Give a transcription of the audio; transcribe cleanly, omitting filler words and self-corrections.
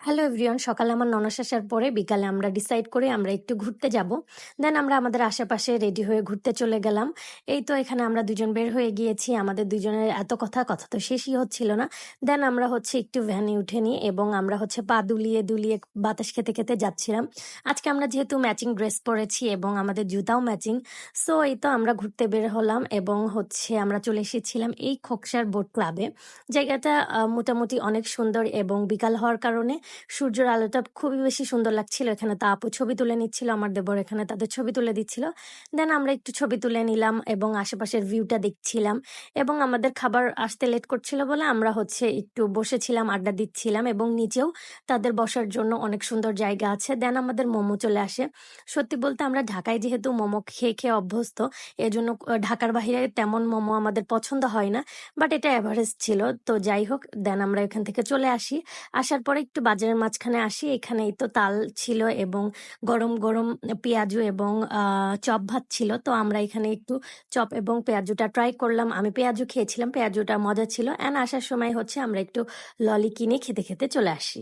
Hello everyone, সকালে আমার norms আসার পরে বিকালে আমরা ডিসাইড করি আমরা একটু ঘুরতে যাব। দেন আমরা আমাদের আশেপাশে রেডি হয়ে ঘুরতে চলে গেলাম। এই তো এখানে আমরা দুজন বের হয়ে গিয়েছি, আমাদের দুজনের এত কথা কথা তো শেষই হচ্ছিল না। দেন আমরা একটু ভ্যানে উঠে নিই এবং আমরা পা দুলিয়ে দুলিয়ে বাতাস খেতে খেতে যাচ্ছিলাম। আজকে আমরা যেহেতু ম্যাচিং ড্রেস পরেছি এবং আমাদের জুতাও ম্যাচিং, সো এই তো আমরা ঘুরতে বের হলাম এবং আমরা চলে এসেছিলাম এই খোকসার বোট ক্লাবে। জায়গাটা মোটামুটি অনেক সুন্দর এবং বিকাল হওয়ার কারণে সূর্যের আলোটা খুবই বেশি সুন্দর লাগছিল। এখানে তো আপু ছবি তুলে নিচ্ছিল, আমার দেবর এখানে তাদের ছবি তুলে দিচ্ছিল। দেন আমরা একটু ছবি তুলে নিলাম এবং আশেপাশের ভিউটা দেখছিলাম এবং আমাদের খাবার আসতে লেট করছিল বলে আমরা একটু বসেছিলাম, আড্ডা দিচ্ছিলাম এবং নিচেও তাদের বসার জন্য অনেক সুন্দর জায়গা আছে। দেন আমাদের মোমো চলে আসে। সত্যি বলতে আমরা ঢাকায় যেহেতু মোমো খেয়ে খেয়ে অভ্যস্ত, এজন্য ঢাকার বাইরে তেমন মোমো আমাদের পছন্দ হয় না, বাট এটা এভারেজ ছিল। তো যাই হোক, দেন আমরা এখান থেকে চলে আসি। আসার পরে একটু বাজারের মাঝখানে আসি, এখানেই তো তাল ছিল এবং গরম গরম পেঁয়াজু এবং চপ ভাত ছিল। তো আমরা এখানে একটু চপ এবং পেঁয়াজুটা ট্রাই করলাম। আমি পেঁয়াজু খেয়েছিলাম, পেঁয়াজুটা মজা ছিল। অ্যান্ড আসার সময় আমরা একটু ললি কিনে খেতে খেতে চলে আসি।